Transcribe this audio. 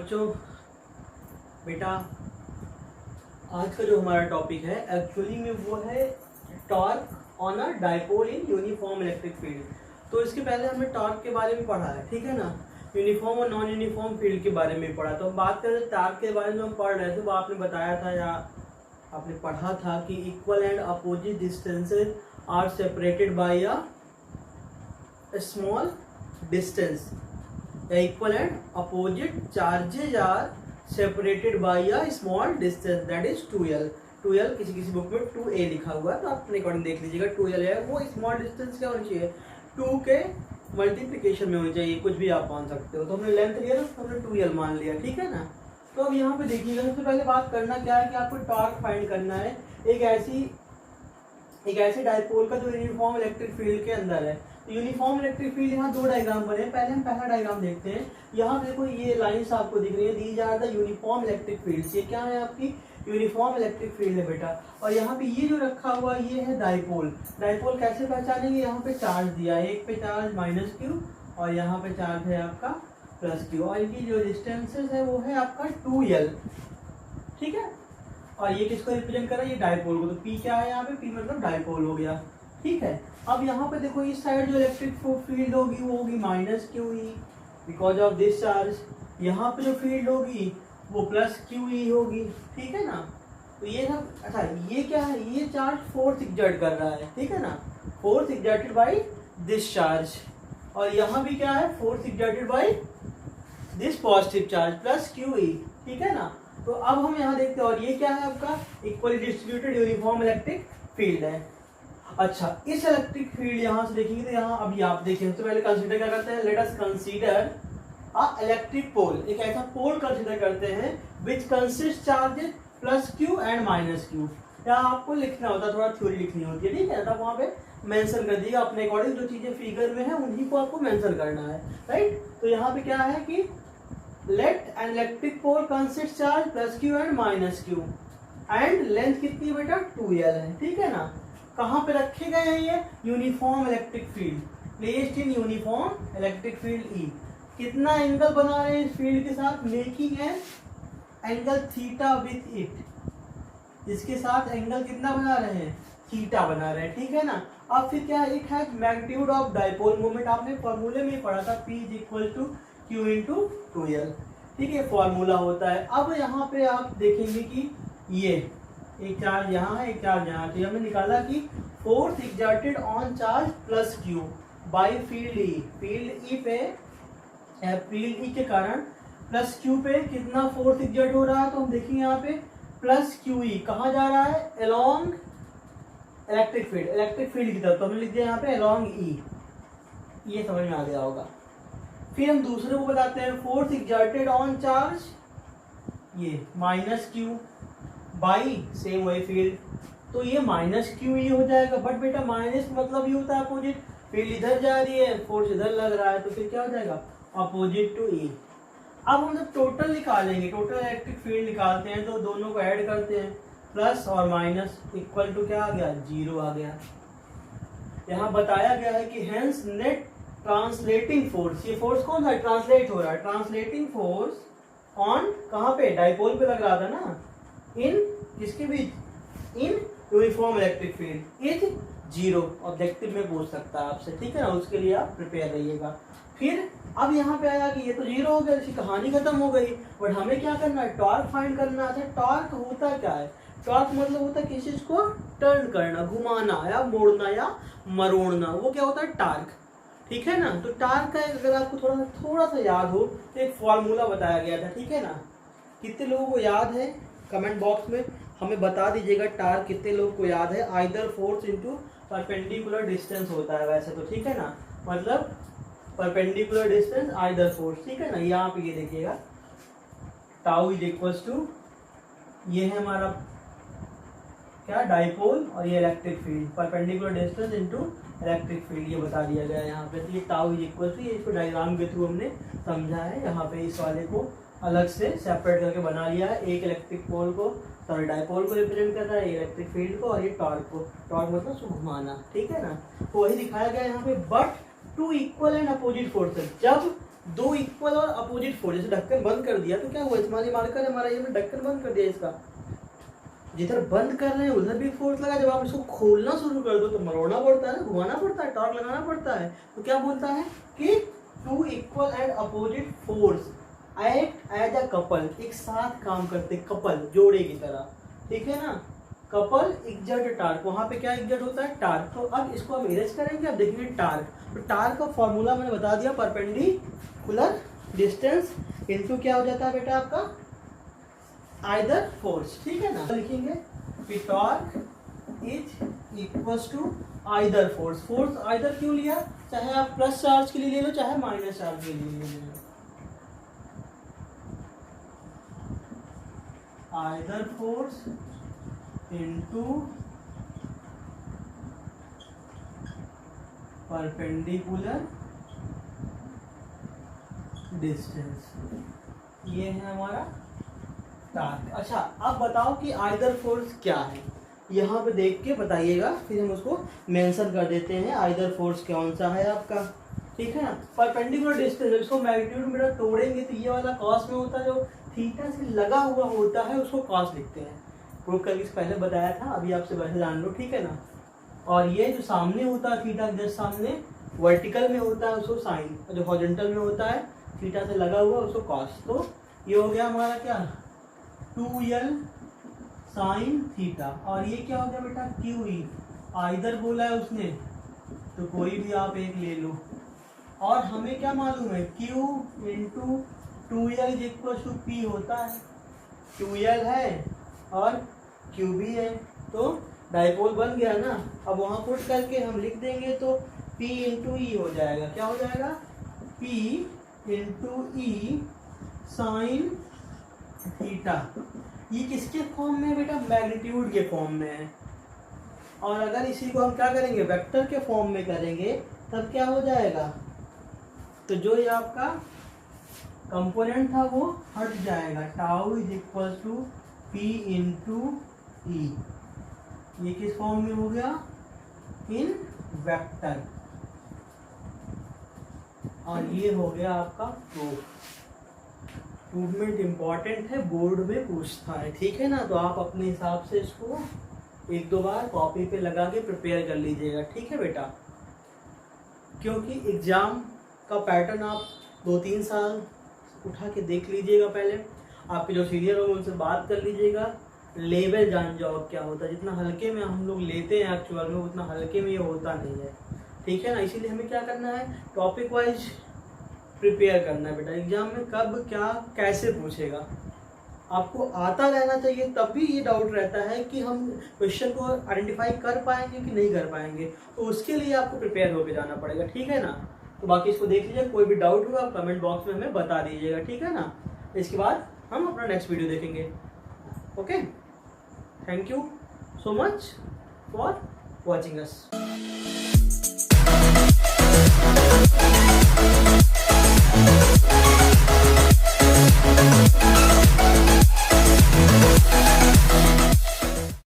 बच्चों, बेटा आज का जो हमारा टॉपिक है एक्चुअली में वो है torque on a dipole in uniform electric field. तो इसके पहले हमने टॉर्क के बारे में पढ़ा है, ठीक है ना। यूनिफॉर्म और नॉन यूनिफॉर्म फील्ड के बारे में पढ़ा। तो हम बात करें टॉर्क के बारे में हम पढ़ रहे थे, वो आपने बताया था या आपने पढ़ा था कि equal and opposite distances are separated by a small distance. Equal and opposite charges are separated by a small distance, that is 2l। 2l किसी किसी बुक में 2a लिखा हुआ है, तो आप अपने अकॉर्डिंग देख लीजिएगा। 2l है वो स्मॉल डिस्टेंस क्या होनी चाहिए, 2 के मल्टीप्लिकेशन में होनी चाहिए, कुछ भी आप मान सकते हो। तो हमने लेंथ लिया ना, तो हमने 2l मान लिया, ठीक है ना। तो अब यहाँ पे देखिएगा, सबसे पहले बात करना क्या है कि आपको टॉर्क फाइंड करना है एक ऐसे डाइपोल का जो यूनिफॉर्म इलेक्ट्रिक फील्ड के अंदर है। यूनिफॉर्म इलेक्ट्रिक फील्ड, यहाँ दो डायग्राम बने हैं। पहले हम पहला डायग्राम देखते हैं। यहाँ देखो ये लाइंस आपको दिख रही है, these are the uniform electric field. ये क्या है, आपकी यूनिफॉर्म इलेक्ट्रिक फील्ड है बेटा। और यहाँ पे ये जो रखा हुआ ये है डाइपोल। डाइपोल कैसे पहचानेंगे, यहाँ पे चार्ज दिया है, एक पे चार्ज -q और यहाँ पे चार्ज है आपका +q, और इनकी जो डिस्टेंसेस है वो है आपका 2l, ठीक है। और ये किसको रिप्रेजेंट कर रहा है, ये डाइपोल को। तो P क्या है यहाँ पे, P मतलब डाइपोल हो गया, ठीक है। अब यहाँ पे देखो इस साइड जो इलेक्ट्रिक फील्ड होगी वो होगी -QE because of this charge. यहाँ पे जो फील्ड होगी वो +QE होगी, ठीक है ना। तो ये सब अच्छा, ये क्या है, ये चार्ज फोर्स एक्सर्ट कर रहा है, ठीक है ना, force exerted by this charge. और यहाँ भी क्या है, force exerted by this positive charge +QE, ठीक है ना। तो अब हम यहाँ देखते हैं, और ये क्या है आपका equally distributed uniform electric field है। अच्छा, इस इलेक्ट्रिक फील्ड यहाँ से देखेंगे तो यहाँ अभी आप देखें, तो पहले कंसीडर क्या करते हैं, let us consider a electric pole. एक ऐसा पोल कंसीडर करते हैं which consist charges +q and -q। यहाँ आपको लिखना होता है, थोड़ा थ्योरी लिखनी होती है, ठीक है। तब वहाँ पे मेंशन कर दिएगा अपने अकॉर्डिंग, जो चीजें फिगर में है उन्हीं को आपको मेंशन करना है, राइट। तो यहाँ पे क्या है कि let an electric pole consist charge +q and -q and length कितनी है बेटा, 2l है, ठीक है ना। कहाँ पे रखे गए हैं ये, uniform electric field, placed in uniform electric field E। कितना एंगल बना रहे हैं इस फील्ड के साथ, मेकिंग है एंगल थीटा विथ इट। इसके साथ एंगल कितना बना रहे हैं, थीटा बना रहे हैं, ठीक है ना। अब फिर क्या है, एक है मैग्नीट्यूड ऑफ डाइपोल मोमेंट, आपने फॉर्मूले में पढ़ा था, P = Q × 2l, ठीक है, फॉर्मूला होता है। अब यहाँ पे आप देखेंगे कि ये एक चार्ज यहाँ है, एक चार्ज यहाँ, तो हमने निकाला कि force exerted on charge +q by field E। Field E पे, फील्ड E के कारण +q पे कितना फोर्स एक्सर्ट हो रहा है, तो हम देखेंगे यहाँ पे +QE कहाँ जा रहा है, अलोंग इलेक्ट्रिक फील्ड की तरफ। तो हमने लिख दिया यहाँ पे अलोंग E, ये समझ में आ गया होगा। फिर हम दूसरे को बताते हैं, फोर्स एक्सर्टेड ऑन चार्ज ये -q बाई सेम वही फील्ड, तो ये -QE हो जाएगा। बट बेटा माइनस मतलब ये होता है अपोजिट, फील्ड इधर जा रही है, फोर्स इधर लग रहा है, तो फिर क्या हो जाएगा, अपोजिट टू E। अब हम जब टोटल निकालेंगे, टोटल इलेक्ट्रिक फील्ड निकालते हैं, तो दोनों को ऐड करते हैं, प्लस और माइनस इक्वल टू क्या आ गया, 0 आ गया। यहाँ बताया गया है कि हेंस नेट ट्रांसलेटिंग फोर्स, ये फोर्स कौन सा ट्रांसलेट हो रहा है, ट्रांसलेटिंग फोर्स ऑन कहाँ पे, डाइपोल पे लग रहा था ना, इन किसके बीच, in uniform electric field is 0। Objective में पूछ सकता है आपसे, ठीक है ना, उसके लिए आप प्रिपेयर रहिएगा। फिर अब यहाँ पे आया कि ये तो 0 हो गया, इसकी कहानी खत्म हो गई। बट हमें क्या करना है, टॉर्क फाइंड करना है। टॉर्क होता क्या है, टॉर्क मतलब होता है किसी चीज को टर्न करना, घुमाना या मोड़ना या मरोड़ना, वो क्या होता है, टार्क, ठीक है ना। तो टार्क का अगर आपको थोड़ा सा याद हो तो एक फॉर्मूला बताया गया था, ठीक है ना। कितने लोगों को याद है, कमेंट बॉक्स में हमें बता दीजिएगा, टार्क कितने लोगों को याद है। Either force into perpendicular distance होता है वैसे तो, ठीक है ना, मतलब परपेंडिकुलर डिस्टेंस आइदर फोर्स, ठीक है ना। यहाँ पे ये देखिएगा, टाउ इज इक्वल्स टू, ये है हमारा क्या, डाइपोल, और ये electric field, perpendicular distance into electric field, ये बता दिया गया है यहाँ पे। तो ये टाउ इज इक्वल टू, ये इसको डायग्राम के थ्रू हमने समझा है। यहाँ पे इस वाले को अलग से सेपरेट करके बना लिया है, एक इलेक्ट्रिक पोल को, सॉरी डाइपोल को रिप्रेजेंट कर रहा है, इलेक्ट्रिक फील्ड को, और ये टॉर्क को, टॉर्क मतलब उसको घुमाना, ठीक है ना। तो वही दिखाया गया यहाँ पे, but two equal and opposite forces, जब दो इक्वल और अपोजिट फोर्स, जैसे ढक्कन बंद कर दिया तो क्या हुआ, स्मॉल मार्कर हमारा ये में ढक्कन बंद कर दिया इसका, जिधर बंद कर रहे हैं उधर भी फोर्स लगा, जब आप इसको खोलना शुरू कर दो तो मरोड़ना पड़ता है ना, घुमाना पड़ता है, टॉर्क लगाना पड़ता है। तो क्या बोलता है कि two equal and opposite force act as a couple, एक साथ काम करते, कपल जोड़े की तरह, ठीक है ना। कपल एक्सर्ट टार्क, वहां पे क्या एक्सर्ट होता है, टार्क। तो अब इसको हम इरेज करेंगे, अब देखेंगे टार्क। तो टार्क का फॉर्मूला मैंने बता दिया, परपेंडिकुलर डिस्टेंस इनटू क्या हो जाता है बेटा आपका, आइदर फोर्स, ठीक है ना। लिखेंगे कि torque is equals to either force. Force either क्यों लिया, चाहे आप प्लस चार्ज के लिए ले लो चाहे माइनस चार्ज के लिए ले लो, either force into perpendicular distance, ये है हमारा टार्क। अच्छा अब बताओ कि आइदर फोर्स क्या है, यहाँ पे देख के बताइएगा, फिर हम उसको मेंशन कर देते हैं आइदर फोर्स कौन सा है आपका, ठीक है ना। परपेंडिकुलर डिस्टेंस, इसको मैग्नीट्यूड मीटर तोड़ेंगे तो ये वाला कॉस में होता है, जो थीटा से लगा हुआ होता है उसको कॉस लिखते हैं, प्रूफ करके पहले बताया था, अभी आपसे वैसे जान लो, ठीक है ना। और ये जो सामने होता है थीटा के जस्ट सामने वर्टिकल में होता है उसको साइन, और जो हॉरिजॉन्टल में होता है थीटा से लगा हुआ उसको कॉस। तो ये हो गया हमारा क्या 2l साइन थीटा, और ये क्या हो गया बेटा QE, आइदर बोला है उसने तो कोई भी आप एक ले लो। और हमें क्या मालूम है, Q into 2l is equal to P होता है, 2l है और Q भी है, तो डाइपोल बन गया ना। अब वहाँ पुट करके हम लिख देंगे तो P इंटू ई हो जाएगा, क्या हो जाएगा P इंटू ई साइन थीटा। ये किसके फॉर्म में है बेटा, मैग्नीट्यूड के फॉर्म में है। और अगर इसी को हम क्या करेंगे, वेक्टर के फॉर्म में करेंगे तब क्या हो जाएगा, तो जो ये आपका कंपोनेंट था वो हट जाएगा, tau is equal to P into E, ये किस फॉर्म में हो गया, इन वेक्टर। और ये हो गया आपका प्रूफ। प्रूवमेंट इंपॉर्टेंट है, बोर्ड में पूछता है, ठीक है ना। तो आप अपने हिसाब से इसको एक दो बार कॉपी पे लगा के प्रिपेयर कर लीजिएगा, ठीक है बेटा। क्योंकि एग्जाम का पैटर्न आप 2-3 साल उठा के देख लीजिएगा, पहले आपके जो सीनियर होंगे उनसे बात कर लीजिएगा, लेवल जान जाओ क्या होता है। जितना हल्के में हम लोग लेते हैं एक्चुअल में उतना हल्के में ये होता नहीं है, ठीक है ना। इसीलिए हमें क्या करना है, टॉपिक वाइज प्रिपेयर करना है बेटा। एग्जाम में कब क्या कैसे पूछेगा आपको आता रहना चाहिए, तब भी ये डाउट रहता है कि हम क्वेश्चन को आइडेंटिफाई कर पाएंगे कि नहीं कर पाएंगे, तो उसके लिए आपको प्रिपेयर होकर जाना पड़ेगा, ठीक है ना। तो बाकी इसको देख लीजिए, कोई भी डाउट हुआ आप कमेंट बॉक्स में हमें बता दीजिएगा, ठीक है ना। इसके बाद हम अपना नेक्स्ट वीडियो देखेंगे। Okay, thank you so much for watching us.